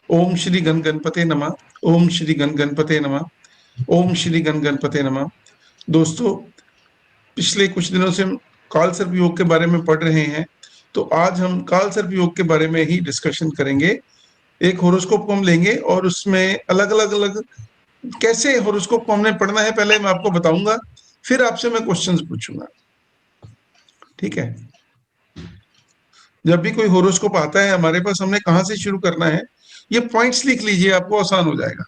ओम श्री गण गणपते नमः। ओम श्री गण गणपते नमः। ओम श्री गण गणपते नमः। दोस्तों, पिछले कुछ दिनों से हम काल सर्प योग के बारे में पढ़ रहे हैं, तो आज हम काल सर्प योग के बारे में ही डिस्कशन करेंगे। एक होरोस्कोप को हम लेंगे और उसमें अलग अलग अलग कैसे होरोस्कोप को हमने पढ़ना है पहले मैं आपको बताऊंगा, फिर आपसे मैं क्वेश्चंस पूछूंगा। ठीक है? जब भी कोई होरोस्कोप आता है हमारे पास, हमने कहाँ से शुरू करना है, ये पॉइंट्स लिख लीजिए, आपको आसान हो जाएगा।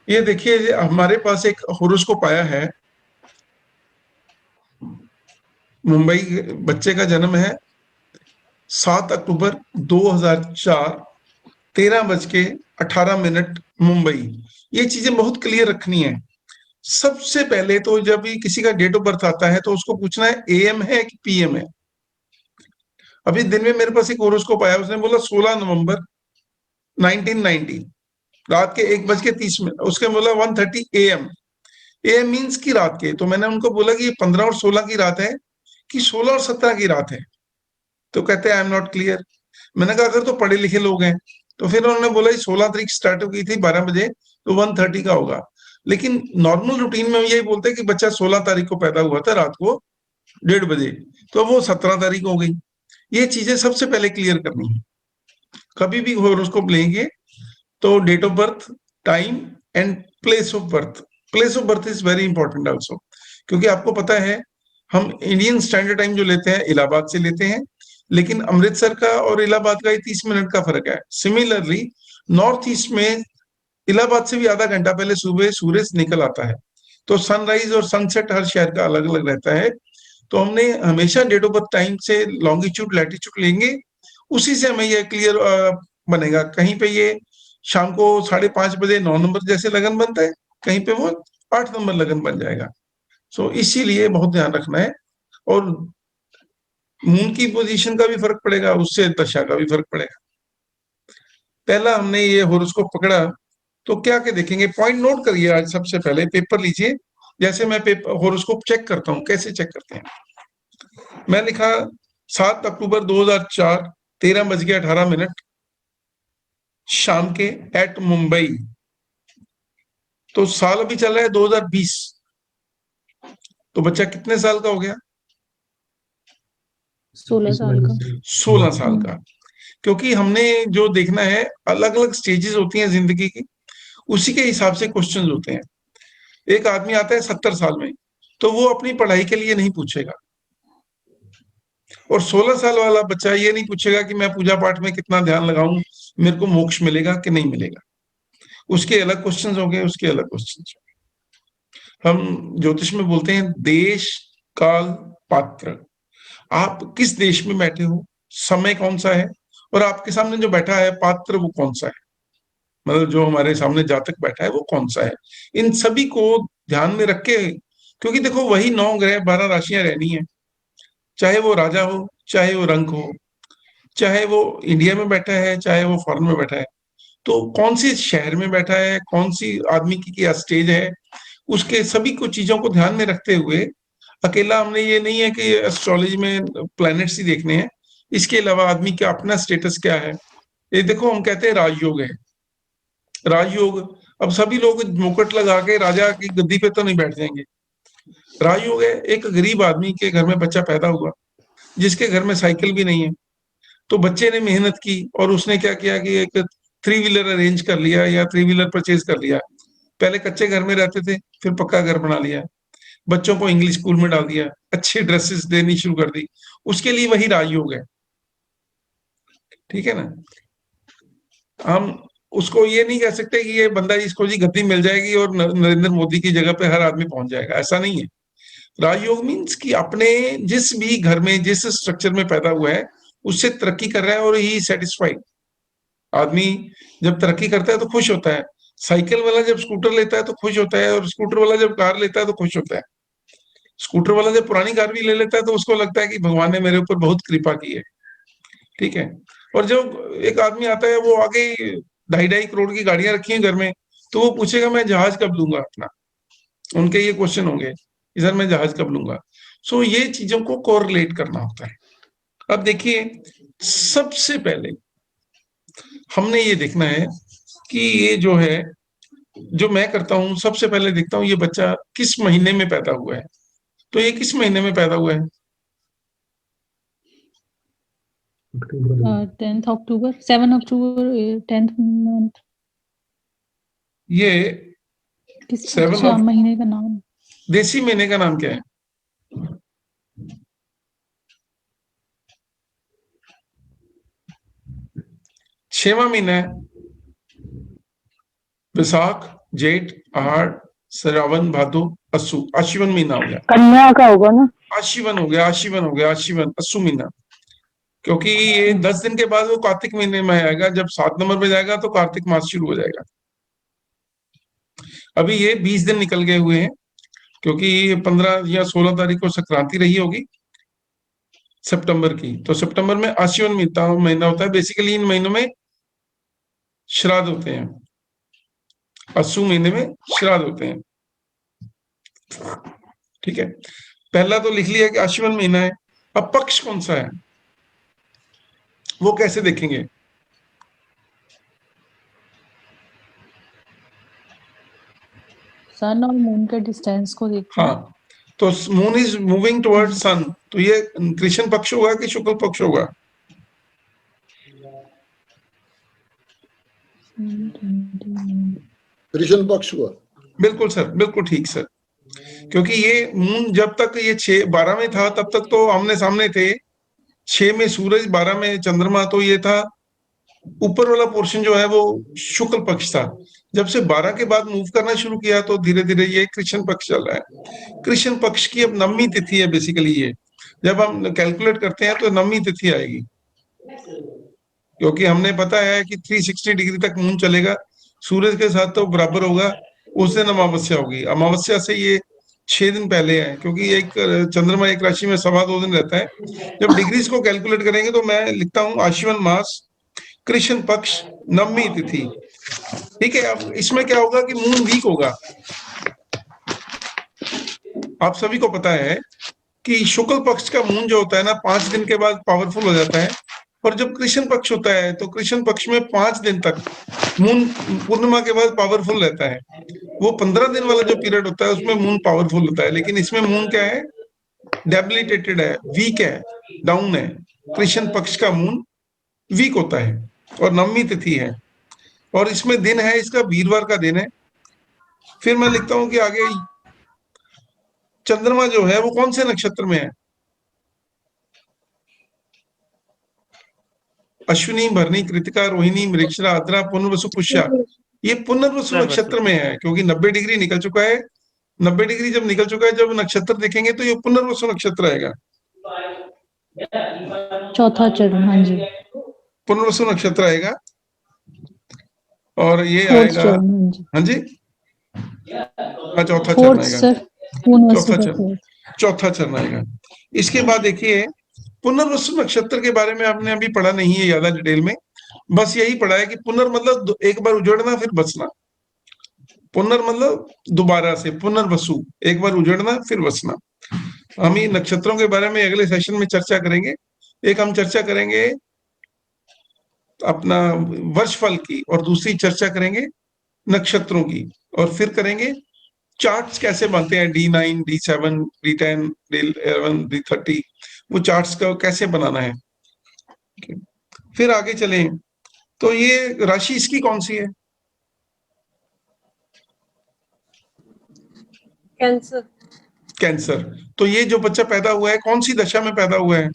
ये देखिए, हमारे पास एक होरोस्कोप आया है। मुंबई बच्चे का जन्म है 7 अक्टूबर 2004, 13:18 मुंबई। ये चीजें बहुत क्लियर रखनी है। सबसे पहले तो जब भी किसी का डेट ऑफ बर्थ आता है तो उसको पूछना है एएम है कि पीएम है। अभी दिन में मेरे पास एक होरोस्कोप आया, उसने बोला 16 नवंबर 1990, रात के 1:30। उसके बोला 1:30 AM। एएम मीन्स की रात के। तो मैंने उनको बोला कि ये 15 और 16 की रात है कि 16 और 17 की रात है। तो कहते हैं आई एम नॉट क्लियर। मैंने कहा अगर तो पढ़े लिखे लोग हैं। तो फिर उन्होंने बोला 16 तारीख स्टार्ट हुई थी 12 बजे, तो 1:30 का होगा। लेकिन नॉर्मल रूटीन में यही बोलते हैं कि बच्चा 16 तारीख को पैदा हुआ था रात को 1:30 बजे, तो वो 17 तारीख हो गई। ये चीजें सबसे पहले क्लियर करनी है। कभी भी होरोस्कोप लेंगे तो date of birth, time and place of birth. Place of birth is very important also, क्योंकि आपको पता है हम इंडियन स्टैंडर्ड टाइम जो लेते हैं इलाहाबाद से लेते हैं, लेकिन अमृतसर का और इलाहाबाद का 30 मिनट का फर्क है। सिमिलरली नॉर्थ ईस्ट में इलाहाबाद से भी आधा घंटा पहले सुबह सूरज निकल आता है। तो सनराइज और सनसेट हर शहर का अलग अलग रहता है। तो हमने हमेशा डेट ऑफ बर्थ टाइम से लॉन्गिट्यूड लैटिट्यूड लेंगे, उसी से हमें ये क्लियर बनेगा। कहीं पे ये शाम को 5:30 बजे 9 नंबर जैसे लगन बनता है, कहीं पे वो 8 नंबर लगन बन जाएगा। सो इसीलिए बहुत ध्यान रखना है। और मून की पोजीशन का भी फर्क पड़ेगा, उससे दशा का भी फर्क पड़ेगा। पहला हमने ये होरोस्कोप पकड़ा, तो क्या क्या देखेंगे, पॉइंट नोट करिए। आज सबसे पहले पेपर लीजिए। जैसे मैं पेपर होरोस्कोप चेक करता हूँ, कैसे चेक करते हैं। मैं लिखा 7 अक्टूबर 2004, 13:18 शाम के एट मुंबई। तो साल अभी चल रहा है 2020। तो बच्चा कितने साल का हो गया? 16 साल का। 16 साल का। क्योंकि हमने जो देखना है, अलग अलग स्टेजेस होती हैं जिंदगी की, उसी के हिसाब से क्वेश्चंस होते हैं। एक आदमी आता है 70 साल में, तो वो अपनी पढ़ाई के लिए नहीं पूछेगा। और 16 साल वाला बच्चा ये नहीं पूछेगा कि मैं पूजा पाठ में कितना ध्यान लगाऊं, मेरे को मोक्ष मिलेगा कि नहीं मिलेगा। उसके अलग क्वेश्चंस हो गए, उसके अलग क्वेश्चंस। हम ज्योतिष में बोलते हैं देश, काल, पात्र। आप किस देश में बैठे हो, समय कौन सा है, और आपके सामने जो बैठा है पात्र वो कौन सा है, मतलब जो हमारे सामने जातक बैठा है वो कौन सा है। इन सभी को ध्यान में रख के, क्योंकि देखो वही 9 ग्रह 12 राशियां रहनी है। चाहे वो राजा हो, चाहे वो रंक हो, चाहे वो इंडिया में बैठा है, चाहे वो फॉरेन में बैठा है। तो कौन सी शहर में बैठा है, कौन सी आदमी की क्या स्टेज है, उसके सभी कुछ चीजों को ध्यान में रखते हुए, अकेला हमने ये नहीं है कि एस्ट्रोलॉजी में प्लैनेट्स ही देखने हैं। इसके अलावा आदमी का अपना स्टेटस क्या है। ये देखो, हम कहते हैं राजयोग है। राजयोग, अब सभी लोग मुकुट लगा के राजा की गद्दी पे तो नहीं बैठ जाएंगे। राजयोग है, एक गरीब आदमी के घर में बच्चा पैदा हुआ, जिसके घर में साइकिल भी नहीं है। तो बच्चे ने मेहनत की और उसने क्या किया कि एक 3 व्हीलर अरेंज कर लिया या 3 व्हीलर परचेज कर लिया। पहले कच्चे घर में रहते थे, फिर पक्का घर बना लिया, बच्चों को इंग्लिश स्कूल में डाल दिया, अच्छी ड्रेसेस देनी शुरू कर दी। उसके लिए वही राजयोग है। ठीक है ना? हम उसको ये नहीं कह सकते कि ये बंदा, इसको जी गद्दी मिल जाएगी और नरेंद्र मोदी की जगह पे हर आदमी पहुंच जाएगा, ऐसा नहीं है। राजयोग मीन्स कि अपने जिस भी घर में जिस स्ट्रक्चर में पैदा हुआ है उससे तरक्की कर रहा है और ही सेटिस्फाइड। आदमी जब तरक्की करता है तो खुश होता है। साइकिल वाला जब स्कूटर लेता है तो खुश होता है, और स्कूटर वाला जब कार लेता है तो खुश होता है। स्कूटर वाला जब पुरानी कार भी ले लेता है तो उसको लगता है कि भगवान ने मेरे ऊपर बहुत कृपा की है। ठीक है? और जब एक आदमी आता है, वो आगे 2.5-2.5 करोड़ की गाड़ियां रखी हैं घर में, तो वो पूछेगा मैं जहाज कब लूंगा अपना, उनके ये क्वेश्चन होंगे कि सर मैं जहाज कब लूंगा। सो ये चीजों को कोरिलेट करना होता है। अब देखिए, सबसे पहले हमने ये देखना है कि ये जो है, जो मैं करता हूं, सबसे पहले देखता हूं ये बच्चा किस महीने में पैदा हुआ है। तो ये किस महीने में पैदा हुआ है? 10th अक्टूबर, 7 अक्टूबर, 10th मंथ। ये अच्छा, महीने का नाम? देसी महीने का नाम क्या है? छठवां महीना है। वैशाख, जेठ, आहाड़, श्रावण, भादो, अस्सू। आश्विन महीना हो गया। कन्या का होगा ना? आश्विन हो गया, आश्विन हो गया, आश्विन, अस्सू महीना। क्योंकि ये 10 दिन के बाद वो कार्तिक महीने में आएगा, जब 7 नंबर में जाएगा तो कार्तिक मास शुरू हो जाएगा। अभी ये 20 दिन निकल गए हुए हैं, क्योंकि 15 या 16 तारीख को संक्रांति रही होगी सितंबर की। तो सितंबर में आश्विन महीना होता है। बेसिकली इन महीनों में श्राद्ध होते हैं, अस्सू महीने में श्राद्ध होते हैं। ठीक है, पहला तो लिख लिया कि आश्विन महीना है। अब पक्ष कौन सा है वो कैसे देखेंगे? सन और मून के डिस्टेंस को देखते हैं। हाँ, तो मून इज मूविंग टुवर्ड सन, तो ये कृष्ण पक्ष होगा कि शुक्ल पक्ष होगा? कृष्ण पक्ष हुआ। बिल्कुल सर, बिल्कुल ठीक सर। क्योंकि ये मून जब तक ये 6-12 में था तब तक तो आमने सामने थे। 6 में सूरज, 12 में चंद्रमा, तो ये था ऊपर वाला पोर्शन जो है वो शुक्ल पक्ष था। जब से 12 के बाद मूव करना शुरू किया तो धीरे धीरे ये कृष्ण पक्ष चल रहा है। कृष्ण पक्ष की अब नवमी तिथि है बेसिकली ये। जब हम कैलकुलेट करते हैं तो नवमी तिथि आएगी, क्योंकि हमने पता है कि 360 डिग्री तक मून चलेगा, सूरज के साथ तो बराबर होगा। उस दिन अमावस्या होगी। अमावस्या से ये 6 दिन पहले है, क्योंकि एक चंद्रमा एक राशि में 2.25 दिन रहता है। जब डिग्रीज को कैलकुलेट करेंगे तो मैं लिखता हूँ आश्विन मास, कृष्ण पक्ष, नवमी तिथि। ठीक है, अब इसमें क्या होगा कि मून वीक होगा। आप सभी को पता है कि शुक्ल पक्ष का मून जो होता है ना, 5 दिन के बाद पावरफुल हो जाता है। और जब कृष्ण पक्ष होता है तो कृष्ण पक्ष में 5 दिन तक मून पूर्णिमा के बाद पावरफुल रहता है। वो 15 दिन वाला जो पीरियड होता है उसमें मून पावरफुल होता है। लेकिन इसमें मून क्या है? डेबिलिटेटेड है, वीक है, डाउन है। कृष्ण पक्ष का मून वीक होता है और नवमी तिथि है। और इसमें दिन है इसका वीरवार का दिन है। फिर मैं लिखता हूं कि आगे चंद्रमा जो है वो कौन से नक्षत्र में है? अश्विनी, भरणी, कृतिका, रोहिणी, मृगशिरा, आद्रा, पुनर्वसु, पुष्या। ये पुनर्वसु नक्षत्र में है, क्योंकि 90 डिग्री निकल चुका है। 90 डिग्री जब निकल चुका है, जब नक्षत्र देखेंगे तो ये पुनर्वसु नक्षत्र आएगा। चौथा चरण, हाँ जी, पुनर्वसु नक्षत्र आएगा और ये 4th आएगा। चरण, हाँ जी, हाँ जी, हाँ, चौथा चरण 4th आएगा। सर, चौथा का चरण, 4th। चौथा चरण आएगा। इसके बाद देखिए, पुनर्वसु नक्षत्र के बारे में आपने अभी पढ़ा नहीं है ज्यादा डिटेल में। बस यही पढ़ा है कि पुनर् मतलब एक बार उजड़ना फिर बचना। पुनर् मतलब दोबारा से, पुनर्वसु एक बार उजड़ना फिर बचना। हम ये नक्षत्रों के बारे में अगले सेशन में चर्चा करेंगे। एक हम चर्चा करेंगे अपना वर्षफल की, और दूसरी चर्चा करेंगे नक्षत्रों की। और फिर करेंगे चार्ट्स कैसे बनते हैं, D9, D7, D10, D11, D30, वो चार्ट्स का कैसे बनाना है। फिर आगे चलें तो ये राशि इसकी कौन सी है? कैंसर। कैंसर। तो ये जो बच्चा पैदा हुआ है कौन सी दशा में पैदा हुआ है?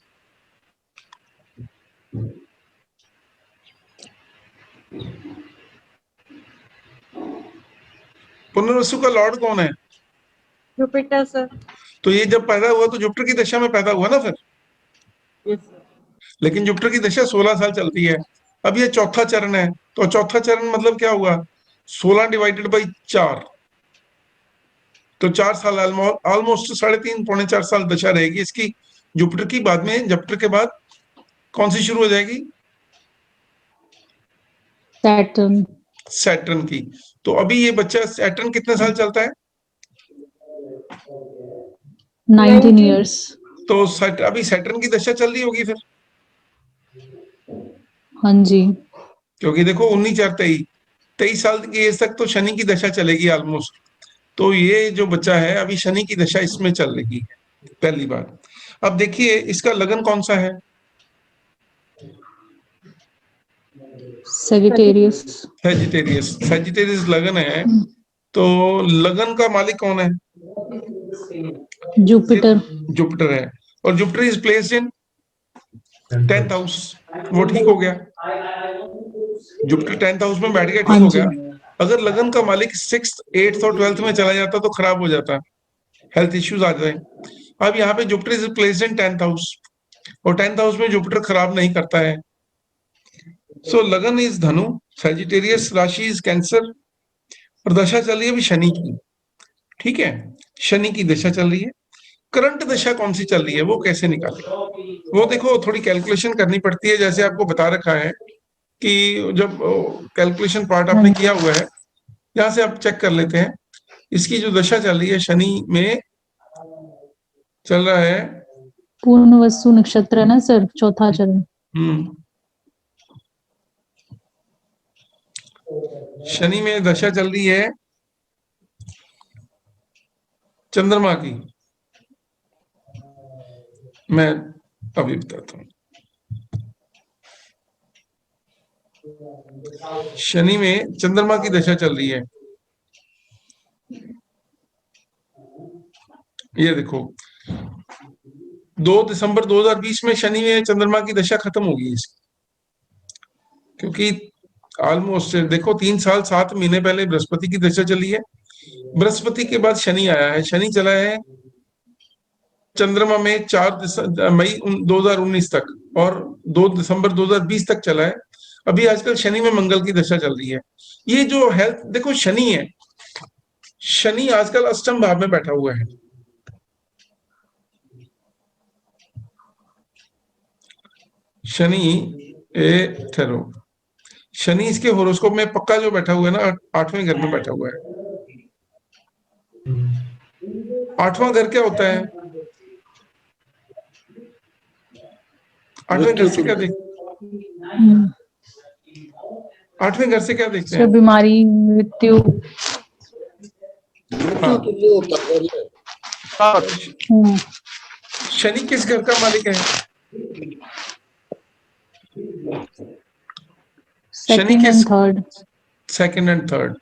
पुनर्वसु का लॉर्ड कौन है? Jupiter sir. तो ये जब पैदा हुआ तो जुपिटर की दशा में पैदा हुआ ना फिर। Yes sir. लेकिन जुपिटर की दशा 16 साल चलती है। अब ये चौथा चरण है, तो चौथा चरण मतलब क्या हुआ? 16 डिवाइडेड बाई 4, तो 4 साल, ऑलमोस्ट 3.5-4 दशा रहेगी इसकी जुपिटर की। बाद में जुपिटर के बाद कौन सी शुरू हो जाएगी? सैटर्न। सैटर्न की। तो अभी ये बच्चा सैटर्न कितने साल चलता है? 19 years. तो अभी सैटर्न की दशा चल रही होगी फिर, हाँ जी। क्योंकि देखो 19 4 23 साल की एज तक तो शनि की दशा चलेगी ऑलमोस्ट। तो ये जो बच्चा है अभी शनि की दशा इसमें चल रही है, पहली बात। अब देखिए इसका लगन कौन सा है? Sagittarius. सेजिटेरियस लगन है। तो लगन का मालिक कौन है? Jupiter. जुपिटर है, और Jupiter is placed in 10th house. वो ठीक हो गया, जुपिटर 10th हाउस में बैठ गया, ठीक हाँ हो जी। गया। अगर लगन का मालिक 6th 8th और 12th में चला जाता तो खराब हो जाता, हेल्थ इश्यूज आ जाए। अब यहाँ पे Jupiter is placed in 10th house, और 10th हाउस में जुपिटर खराब नहीं करता है। सो लगन इज धनु, सेजिटेरियस राशि इज कैंसर, और दशा चल रही है अभी शनि की। ठीक है, शनि की दशा चल रही है। करंट दशा कौन सी चल रही है वो कैसे निकाले? वो देखो थोड़ी कैलकुलेशन करनी पड़ती है, जैसे आपको बता रखा है कि जब कैलकुलेशन पार्ट हाँ आपने जी। किया हुआ है, यहाँ से आप चेक कर लेते हैं। इसकी जो दशा चल रही है शनि में चल रहा है, पूर्ण वस्तु नक्षत्र है ना सर, चौथा चरण। शनि में दशा चल रही है चंद्रमा की। मैं अभी बताता हूँ। शनि में चंद्रमा की दशा चल रही है, ये देखो 2 दिसंबर 2020 में शनि में चंद्रमा की दशा खत्म होगी इसकी, क्योंकि ऑलमोस्ट देखो 3 साल 7 महीने पहले बृहस्पति की दशा चली है। बृहस्पति के बाद शनि आया है, शनि चला है चंद्रमा में 4 मई 2019 तक, और 2 दिसंबर 2020 तक चला है। अभी आजकल शनि में मंगल की दशा चल रही है। ये जो हेल्थ देखो शनि है, शनि आजकल अष्टम भाव में बैठा हुआ है। शनि ठहरो, शनि इसके होरोस्कोप में पक्का जो बैठा हुआ है ना, 8वें घर में बैठा हुआ है। 8वां घर क्या होता है? 8वें घर से क्या देख 8वें घर से क्या देखते सर हैं? बीमारी, मृत्यु। हाँ, शनि किस घर का मालिक है? शनि सेकंड किस and third. Second and third.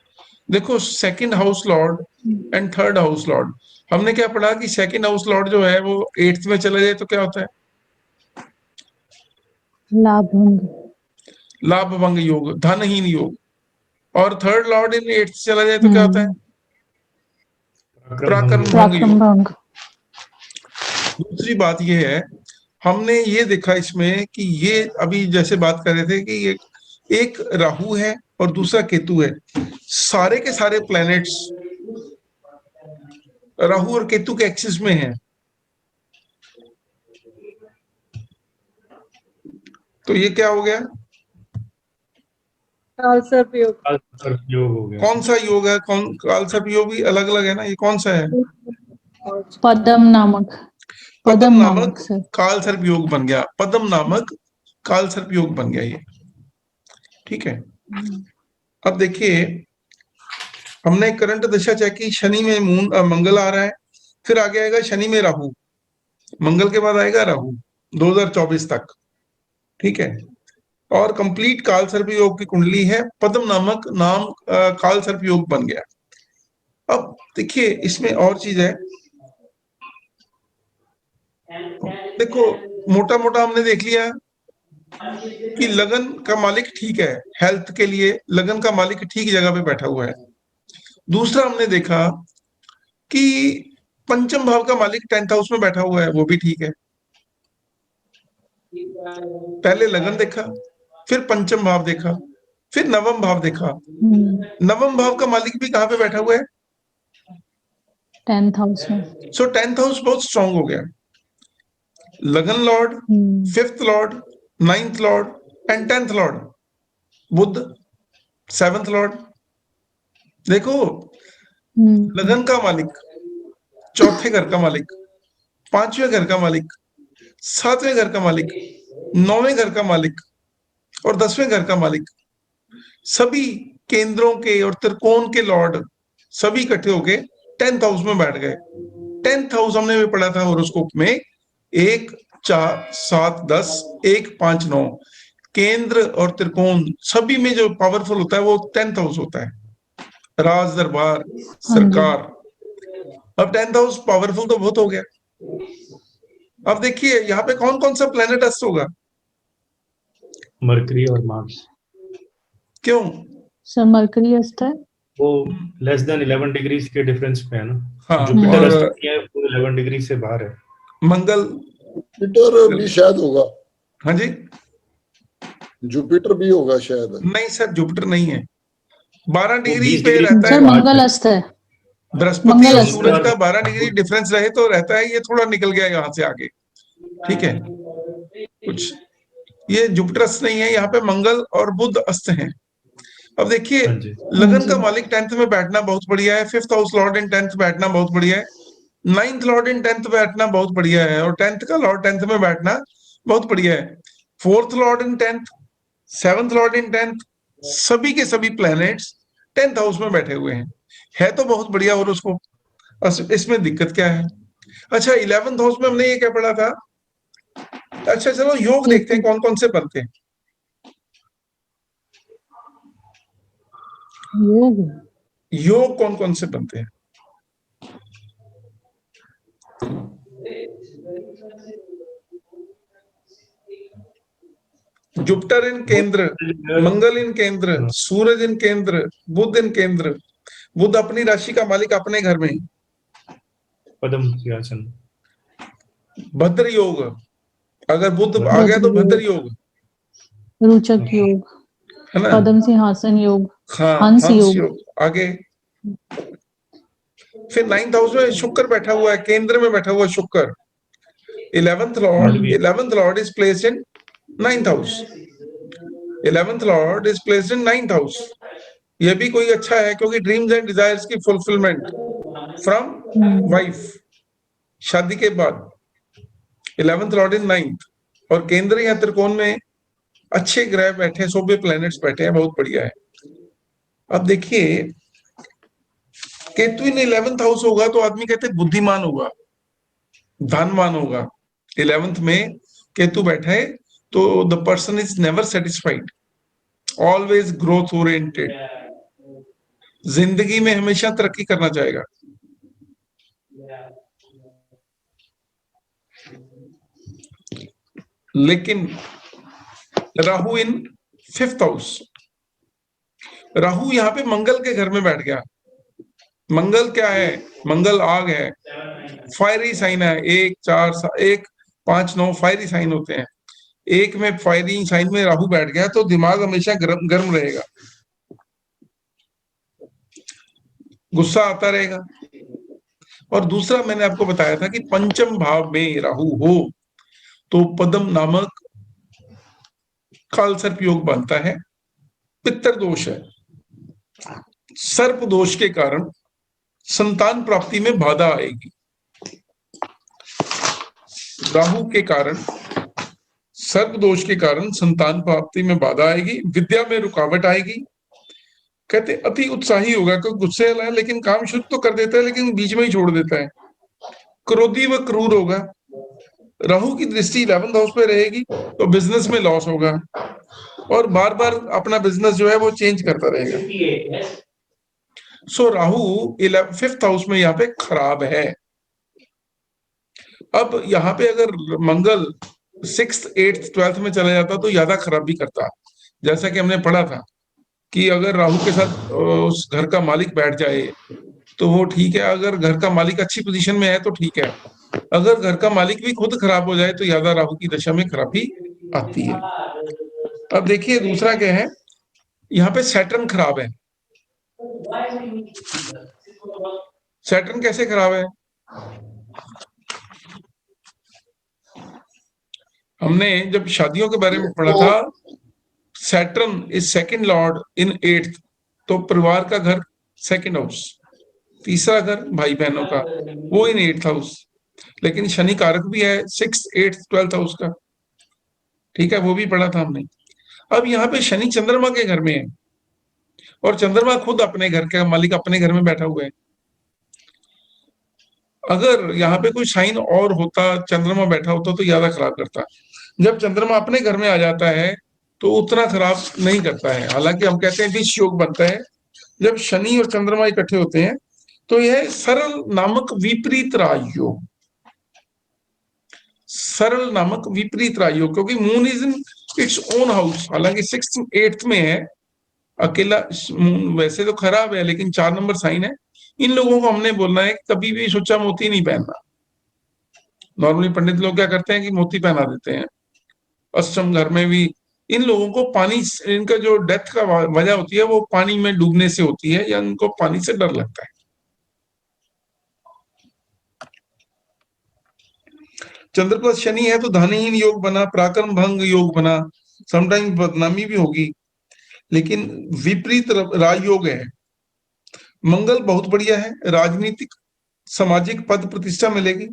देखो second house lord and third house lord, हमने क्या पढ़ा कि सेकंड हाउस लॉर्ड जो है वो 8th में चला जाए तो क्या होता है? लाभ भंग। लाभ भंग योग, धनहीन योग। और थर्ड लॉर्ड इन 8th चला जाए तो क्या होता है? पराक्रम भंग पराक्रम योग। भंग। दूसरी बात ये है, हमने ये देखा इसमें कि ये अभी जैसे बात कर रहे थे कि एक राहु है और दूसरा केतु है। सारे के सारे प्लैनेट्स राहु और केतु के एक्सिस में हैं। तो ये क्या हो गया? काल सर्प योग। योग हो गया। कौन सा योग है? कौन काल सर्प योग भी अलग अलग है ना, ये कौन सा है? पदम नामक। पदम पदम नामक सर। काल सर्प योग बन गया, पदम नामक काल सर्प योग बन गया ये। ठीक है, अब देखिए हमने करंट दशा चेक की, शनि में मंगल आ रहा है, फिर आगे आएगा शनि में राहु, मंगल के बाद आएगा राहु 2024 तक। ठीक है, और कंप्लीट काल सर्प योग की कुंडली है, पद्म नामक नाम काल सर्प योग बन गया। अब देखिए इसमें और चीज है, देखो मोटा मोटा हमने देख लिया कि लगन का मालिक ठीक है, हेल्थ के लिए लगन का मालिक ठीक जगह पे बैठा हुआ है। दूसरा हमने देखा कि पंचम भाव का मालिक 10th हाउस में बैठा हुआ है, वो भी ठीक है। पहले लगन देखा, फिर पंचम भाव देखा, फिर नवम भाव देखा। नवम भाव का मालिक भी कहां पे बैठा हुआ है? 10th हाउस में। सो 10th हाउस बहुत स्ट्रांग हो गया। लगन lord, 5th lord, 9th lord and 10th lord Budh, 7th lord, देखो लगन का मालिक, चौथे घर का मालिक, 5वें घर का मालिक, 7वें घर का मालिक, 9वें घर का मालिक और 10वें घर का मालिक, सभी केंद्रों के और त्रिकोण के लॉर्ड सभी इकट्ठे होके 10th हाउस में बैठ गए। 10th हाउस हमने भी पढ़ा था होरोस्कोप में, 1 4 7 10 1 5 9, केंद्र और त्रिकोण सभी में जो पावरफुल होता है वो 10th हाउस होता है, राज दरबार सरकार। अब 10th हाउस पावरफुल तो बहुत हो गया। अब देखिए यहाँ पे कौन कौन सा प्लेनेट अस्त होगा, मरकरी और मार्स। क्यों? सर मरकरी अस्त है। वो लेस देन 11 डिग्री के डिफरेंस पे है ना। हाँ, जुपिटर और अस्त नहीं है, वो 11 डिग्री से बाहर है। मंगल, जुपिटर भी शायद होगा, हाँ जी, जुपिटर भी होगा शायद। नहीं सर जुपिटर नहीं है, 12 डिग्री 20 पे डिग्री रहता सर है। मंगल अस्त है। बृहस्पति मंगल और अस्त सूरज है। का 12 डिग्री डिफरेंस रहे तो रहता है, ये थोड़ा निकल गया यहाँ से आगे, ठीक है कुछ, ये जुपिटर अस्त नहीं है, यहाँ पे मंगल और बुध अस्त हैं। अब देखिए हाँ जी। लगन का मालिक 10th में बैठना बहुत बढ़िया है, 5th हाउस लॉर्ड इन 10th बैठना बहुत बढ़िया है, 9th लॉर्ड इन 10th बैठना बहुत बढ़िया है, और 10th का लॉर्ड 10th में बैठना बहुत बढ़िया है। 4th लॉर्ड इन 10th, 7th लॉर्ड इन 10th, सभी के सभी प्लैनेट्स 10th हाउस में बैठे हुए हैं, है तो बहुत बढ़िया। और उसको इसमें दिक्कत क्या है? अच्छा 11th हाउस में हमने ये क्या पढ़ा था? अच्छा चलो योग देखते हैं कौन कौन से बनते हैं। योग योग कौन कौन से बनते हैं? जुपिटर इन केंद्र, मंगल इन केंद्र, सूरज इन केंद्र, बुध इन केंद्र। बुध अपनी राशि का मालिक अपने घर में। पद्म सिंहासन। भद्र योग, अगर बुध आ गया तो भद्र योग रोचक योग, है ना। पद्म सिंहासन योग, हाँ, हंस हंस योग। योग आगे। फिर 9th हाउस में शुक्र बैठा हुआ है, केंद्र में बैठा हुआ है शुक्र। 11th Lord is placed in 9th house. 11th Lord is placed in 9th house. यह भी कोई अच्छा है क्योंकि ड्रीम्स एंड डिजायर्स की फुलफिलमेंट फ्रॉम वाइफ, शादी के बाद। 11th लॉर्ड इन 9th, और केंद्र या त्रिकोण में अच्छे ग्रह बैठे, सोबे प्लैनेट्स बैठे हैं, बहुत बढ़िया है। अब देखिए केतु इन 11th हाउस होगा तो आदमी कहते हैं बुद्धिमान होगा, धनवान होगा। 11th में केतु बैठा है तो the person is never satisfied, always growth oriented, जिंदगी में हमेशा तरक्की करना चाहेगा। लेकिन राहु इन 5th हाउस, राहु यहाँ पे मंगल के घर में बैठ गया। मंगल क्या है? मंगल आग है, फायरी साइन है। 1 4 1 5 9 फायरी साइन होते हैं। एक में फायरी साइन में राहु बैठ गया तो दिमाग हमेशा गर्म गर्म रहेगा, गुस्सा आता रहेगा। और दूसरा मैंने आपको बताया था कि पंचम भाव में राहु हो तो पद्म नामक काल सर्प योग बनता है। पितर दोष है, सर्प दोष के कारण संतान प्राप्ति में बाधा आएगी। राहु के कारण, सर्प दोष के कारण संतान प्राप्ति में बाधा आएगी, विद्या में रुकावट आएगी। कहते अति उत्साही होगा, कोई गुस्से वाला है लेकिन काम शुरू तो कर देता है लेकिन बीच में ही छोड़ देता है। क्रोधी व क्रूर होगा। राहु की दृष्टि 11th हाउस पे रहेगी तो बिजनेस में लॉस होगा और बार बार अपना बिजनेस जो है वो चेंज करता रहेगा। सो राहु 5th हाउस में यहाँ पे खराब है। अब यहाँ पे अगर मंगल 6th 8th 12th में चला जाता तो ज्यादा खराबी करता। जैसा कि हमने पढ़ा था कि अगर राहु के साथ उस घर का मालिक बैठ जाए तो वो ठीक है, अगर घर का मालिक अच्छी पोजीशन में है तो ठीक है, अगर घर का मालिक भी खुद खराब हो जाए तो ज्यादा राहु की दशा में खराबी आती है। अब देखिए दूसरा क्या है, यहाँ पे सैटर्न खराब है। सैटर्न कैसे खराब है? हमने जब शादियों के बारे में पढ़ा था, Saturn is 2nd Lord in 8th, तो परिवार का घर सेकंड हाउस, तीसरा घर भाई बहनों का वो इन 8th हाउस, लेकिन शनि कारक भी है 6th 8th 12th हाउस का, ठीक है, वो भी पढ़ा था हमने। अब यहाँ पे शनि चंद्रमा के घर में है और चंद्रमा खुद अपने घर का मालिक अपने घर में बैठा हुआ है। अगर यहाँ पे कोई साइन और होता, चंद्रमा बैठा होता तो ज्यादा खराब करता। जब चंद्रमा अपने घर में आ जाता है तो उतना खराब नहीं करता है। हालांकि हम कहते हैं विष योग बनता है जब शनि और चंद्रमा इकट्ठे होते हैं, तो यह सरल नामक विपरीत राजयोग, सरल नामक विपरीत राजयोग, क्योंकि moon is in its own house, हालांकि 6th 8th में है अकेला। वैसे तो खराब है लेकिन 4 नंबर साइन है। इन लोगों को हमने बोलना है कि कभी भी सोचा मोती नहीं पहनना। नॉर्मली पंडित लोग क्या करते हैं कि मोती पहना देते हैं अष्टम घर में भी। इन लोगों को पानी, इनका जो डेथ का वजह होती है वो पानी में डूबने से होती है, या इनको पानी से डर लगता है। चंद्र प्लस शनि है तो धनहीन योग बना, पराक्रम भंग योग बना, समटाइम बदनामी भी होगी, लेकिन विपरीत राजयोग है। मंगल बहुत बढ़िया है, राजनीतिक सामाजिक पद प्रतिष्ठा मिलेगी।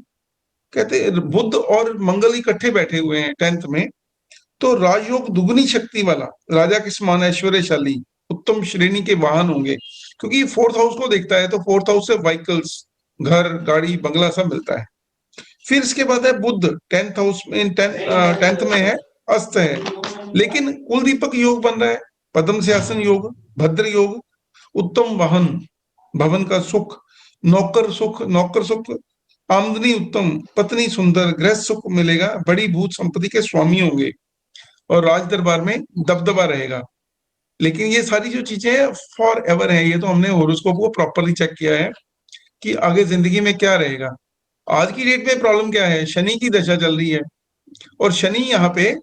कहते बुध और मंगल इकट्ठे बैठे हुए हैं 10th में, तो राजयोग दुगनी शक्ति वाला, राजा के समान ऐश्वर्यशाली, उत्तम श्रेणी के वाहन होंगे, क्योंकि 4th हाउस को देखता है तो 4th हाउस से व्हीकल्स, घर गाड़ी बंगला सब मिलता है। फिर इसके बाद है बुध 10th हाउस में, 10th में है, अस्त है, लेकिन कुल दीपक योग बन रहा है, पद्म सिंहासन योग, भद्र योग, उत्तम वाहन, भवन का सुख, नौकर सुख, नौकर सुख, आमदनी उत्तम, पत्नी सुंदर, गृह सुख मिलेगा, बड़ी भूत संपत्ति के स्वामी होंगे और राज दरबार में दबदबा रहेगा। लेकिन ये सारी जो चीजें हैं फॉर एवर है, ये तो हमने होरोस्कोप को प्रॉपरली चेक किया है कि आगे जिंदगी में क्या रहेगा। आज की डेट में प्रॉब्लम क्या है, शनि की दशा चल रही है और शनि यहाँ पे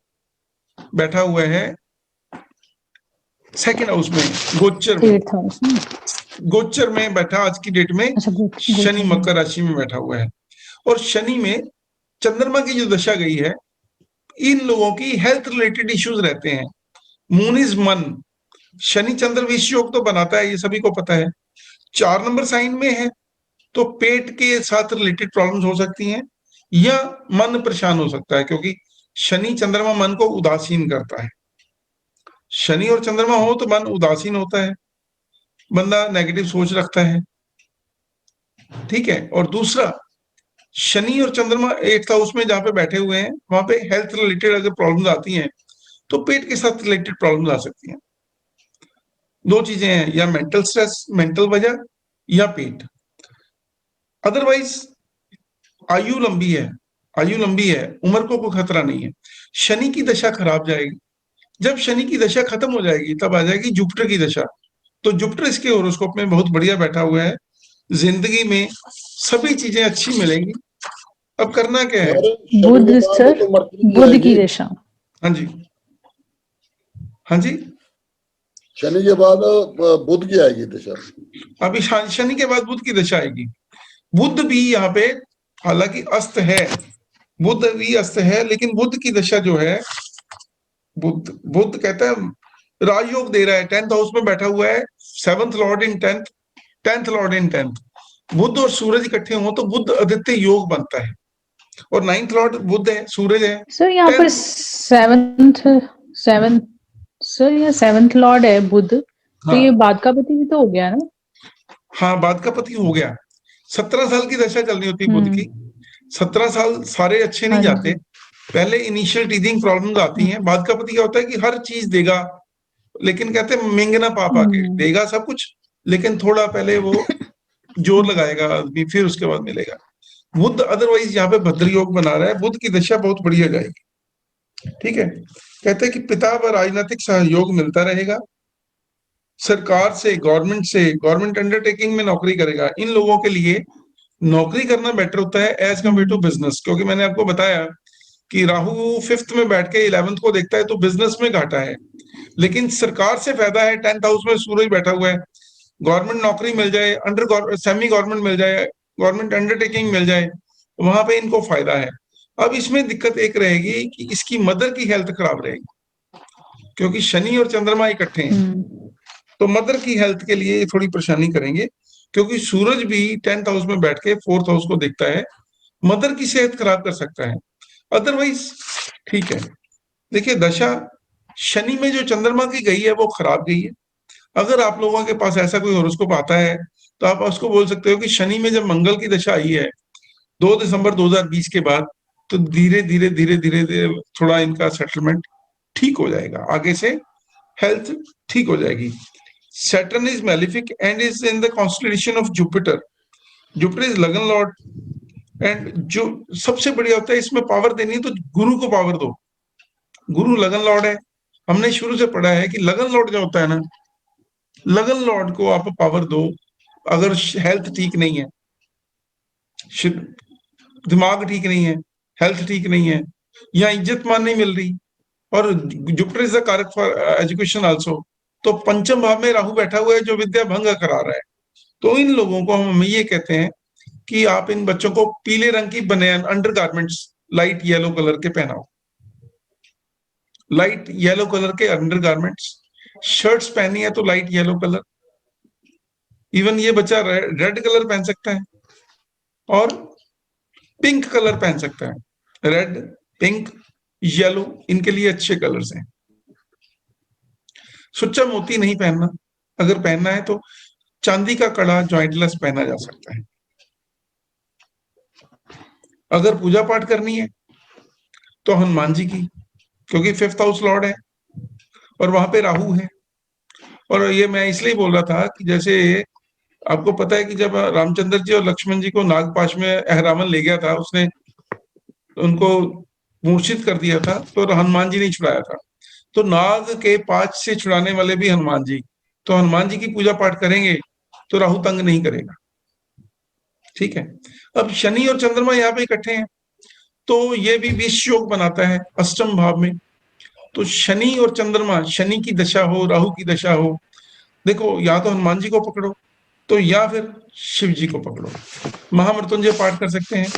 बैठा हुआ है सेकंड हाउस में, गोचर में, 8th हाउस। गोचर में बैठा आज की डेट में। अच्छा, शनि मकर राशि में बैठा हुआ है और शनि में चंद्रमा की जो दशा गई है, इन लोगों की हेल्थ रिलेटेड इश्यूज रहते हैं। मून इज मन, शनि चंद्र विष योग तो बनाता है, ये सभी को पता है। 4 नंबर साइन में है तो पेट के साथ रिलेटेड प्रॉब्लम्स हो सकती हैं या मन परेशान हो सकता है, क्योंकि शनि चंद्रमा मन को उदासीन करता है। शनि और चंद्रमा हो तो मन उदासीन होता है, बंदा नेगेटिव सोच रखता है, ठीक है। और दूसरा, शनि और चंद्रमा 8th हाउस में जहां पे बैठे हुए हैं, वहां पे हेल्थ रिलेटेड अगर प्रॉब्लम्स आती हैं तो पेट के साथ रिलेटेड प्रॉब्लम्स आ सकती हैं। 2 चीजें हैं, या मेंटल स्ट्रेस, मेंटल वजह, या पेट। अदरवाइज आयु लंबी है, आयु लंबी है, उम्र को कोई खतरा नहीं है। शनि की दशा खराब जाएगी, जब शनि की दशा खत्म हो जाएगी तब आ जाएगी जुपिटर की दशा। तो जुपिटर इसके होरोस्कोप में बहुत बढ़िया बैठा हुआ है, जिंदगी में सभी चीजें अच्छी मिलेंगी। अब करना क्या है, बुध सर, बुध की दशा। हाँ जी, हाँ जी, शनि के बाद बुध की आएगी दशा। अभी शनि के बाद बुध की दशा आएगी। बुध भी यहाँ पे हालांकि अस्त है, बुध भी अस्त है, लेकिन बुध की दशा जो है, बुध बुध कहता है राजयोग दे रहा है, 10th हाउस में बैठा हुआ है, 7th लॉर्ड इन 10th, 10th लॉर्ड इन 10th। बुध और सूरज इकट्ठे हों तो बुध आदित्य योग बनता है, और 9th लॉर्ड बुध है, सूरज है। सर यहाँ पर 7th सर, ये 7th लॉर्ड है बुध, तो ये बाद का पति भी तो हो गया ना। हाँ, बाद का पति हो गया। 17 साल की दशा चलनी होती है बुध की। 17 साल सारे अच्छे नहीं जाते, पहले इनिशियल टीजिंग प्रॉब्लम्स आती हैं। बाद का पति क्या होता है कि हर चीज देगा, लेकिन कहते हैं मेंगना पापा के, देगा सब कुछ लेकिन थोड़ा पहले वो जोर लगाएगा आदमी, फिर उसके बाद मिलेगा। बुध अदरवाइज यहाँ पे भद्र योग बना रहा है, बुध की दशा बहुत बढ़िया जाएगी, ठीक है। कहते हैं कि पिता व राजनीतिक सहयोग मिलता रहेगा, सरकार से, गवर्नमेंट अंडरटेकिंग में नौकरी करेगा। इन लोगों के लिए नौकरी करना बेटर होता है एज कम्पेयर टू बिजनेस, क्योंकि मैंने आपको बताया कि राहु 5th में बैठ के 11th को देखता है तो बिजनेस में घाटा है, लेकिन सरकार से फायदा है। 10th हाउस में सूरज बैठा हुआ है, गवर्नमेंट नौकरी मिल जाए, सेमी गवर्नमेंट मिल जाए, गवर्नमेंट अंडरटेकिंग मिल जाए, वहां पे इनको फायदा है। अब इसमें दिक्कत एक रहेगी कि इसकी मदर की हेल्थ खराब रहेगी, क्योंकि शनि और चंद्रमा इकट्ठे हैं। तो मदर की हेल्थ के लिए थोड़ी परेशानी करेंगे, क्योंकि सूरज भी 10th हाउस में बैठ के 4th हाउस को देखता है, मदर की सेहत खराब कर सकता है। अदरवाइज ठीक है। देखिए, दशा शनि में जो चंद्रमा की गई है वो खराब गई है। अगर आप लोगों के पास ऐसा कोई हॉरोस्कोप आता है तो आप उसको बोल सकते हो कि शनि में जब मंगल की दशा आई है 2 दिसंबर 2020 के बाद, तो धीरे धीरे धीरे धीरे धीरे थोड़ा इनका सेटलमेंट ठीक हो जाएगा, आगे से हेल्थ ठीक हो जाएगी। Saturn is malefic and is in the constellation of Jupiter. Jupiter is लगन लॉर्ड, एंड जो सबसे बढ़िया होता है इसमें पावर देनी है तो गुरु को पावर दो। गुरु लगन लॉर्ड है, हमने शुरू से पढ़ा है कि लगन लॉर्ड जो होता है ना, लगन लॉर्ड को आप पावर दो। अगर हेल्थ ठीक नहीं है, दिमाग ठीक नहीं है, हेल्थ ठीक नहीं है, या इज्जत मान नहीं मिल रही, और जुपिटर इज द कारक फॉर एजुकेशन आल्सो, तो पंचम भाव में राहु बैठा हुआ है जो विद्या भंग करा रहा है। तो इन लोगों को हम ये कहते हैं कि आप इन बच्चों को पीले रंग की बनियान अंडरगारमेंट्स लाइट येलो कलर के पहनाओ, लाइट येलो कलर के अंडरगारमेंट्स। शर्ट्स पहनी है तो लाइट येलो कलर, इवन ये बच्चा रेड कलर पहन सकता है और पिंक कलर पहन सकता है। रेड, पिंक, येलो इनके लिए अच्छे कलर्स हैं। सुच्चा मोती नहीं पहनना, अगर पहनना है तो चांदी का कड़ा जॉइंटलेस पहना जा सकता है। अगर पूजा पाठ करनी है तो हनुमान जी की, क्योंकि 5th हाउस लॉर्ड है और वहां पे राहु है। और ये मैं इसलिए बोल रहा था कि जैसे आपको पता है कि जब रामचंद्र जी और लक्ष्मण जी को नागपाश में रावण ले गया था, उसने उनको मूर्छित कर दिया था, तो हनुमान जी ने छुड़ाया था। तो नाग के पांच से छुड़ाने वाले भी हनुमान जी, तो हनुमान जी की पूजा पाठ करेंगे तो राहु तंग नहीं करेगा। ठीक है। अब शनि और चंद्रमा यहाँ पे इकट्ठे हैं तो ये भी विष योग बनाता है अष्टम भाव में। तो शनि और चंद्रमा, शनि की दशा हो, राहु की दशा हो, देखो या तो हनुमान जी को पकड़ो तो या फिर शिव जी को पकड़ो। महामृत्युंजय पाठ कर सकते हैं,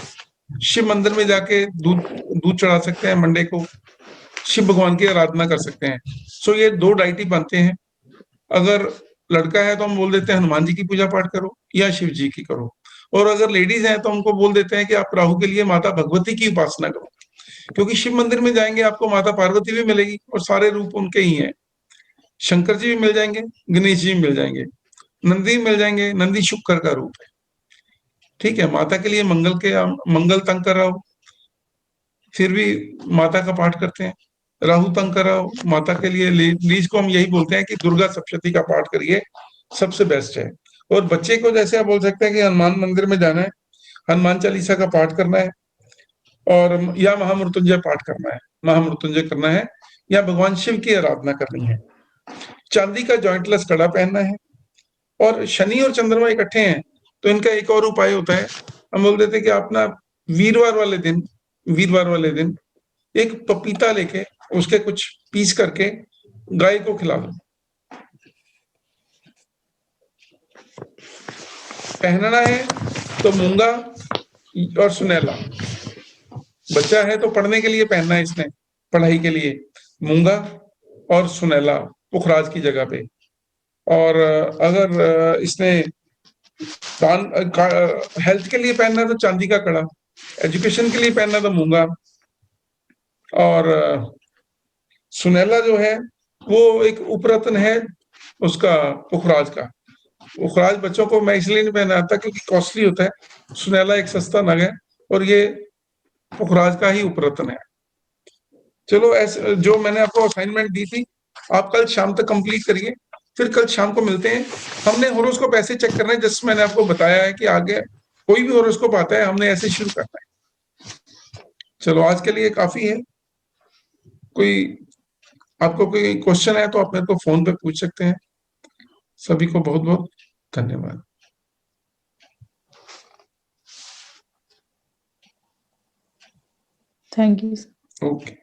शिव मंदिर में जाके दूध दूध चढ़ा सकते हैं मंडे को, शिव भगवान की आराधना कर सकते हैं। सो ये दो डाइटी बनते हैं। अगर लड़का है तो हम बोल देते हैं हनुमान जी की पूजा पाठ करो या शिव जी की करो, और अगर लेडीज हैं तो हमको बोल देते हैं कि आप राहु के लिए माता भगवती की उपासना करो, क्योंकि शिव मंदिर में जाएंगे आपको माता पार्वती भी मिलेगी और सारे रूप उनके ही हैं। शंकर जी भी मिल जाएंगे, गणेश जी भी मिल जाएंगे, नंदी भी मिल जाएंगे, नंदी शुक्र का रूप है। ठीक है। माता के लिए मंगल के मंगल तंग कर रहा हो फिर भी माता का पाठ करते हैं, राहु तंग कर रहा हो माता के लिए लीज को हम यही बोलते हैं कि दुर्गा सप्तशती का पाठ करिए, सबसे बेस्ट है। और बच्चे को जैसे आप बोल सकते हैं कि हनुमान मंदिर में जाना है, हनुमान चालीसा का पाठ करना है, और या महामृत्युंजय पाठ करना है, महामृत्युंजय करना है, या भगवान शिव की आराधना करनी है। चांदी का जॉइंटलेस कड़ा पहनना है। और शनि और चंद्रमा इकट्ठे हैं तो इनका एक और उपाय होता है, हम बोल देते हैं कि आप ना वीरवार वाले दिन एक पपीता लेके उसके कुछ पीस करके गाय को खिला दो। पहनना है तो मूंगा और सुनैला, बच्चा है तो पढ़ने के लिए पहनना है इसने, पढ़ाई के लिए मूंगा और सुनैला पुखराज की जगह पे। और अगर इसने हेल्थ के लिए पहनना है तो चांदी का कड़ा, एजुकेशन के लिए पहनना तो मूंगा, और सुनैला जो है वो एक उपरत्न है उसका पुखराज का। पुखराज बच्चों को मैं इसलिए नहीं पहनाता क्योंकि कॉस्टली होता है, सुनैला एक सस्ता नग है और ये पुखराज का ही उपरत्न है। चलो, ऐसे जो मैंने आपको असाइनमेंट दी थी आप कल शाम तक कंप्लीट करिए, फिर कल शाम को मिलते हैं। हमने होरोस्कोप ऐसे चेक करना है जैसे मैंने आपको बताया है कि आगे कोई भी होरोस्कोप आता है हमने ऐसे शुरू करना है। चलो, आज के लिए काफी है। कोई आपको कोई क्वेश्चन है तो आप मेरे को फोन पे पूछ सकते हैं। सभी को बहुत बहुत धन्यवाद। Thank you. ओके।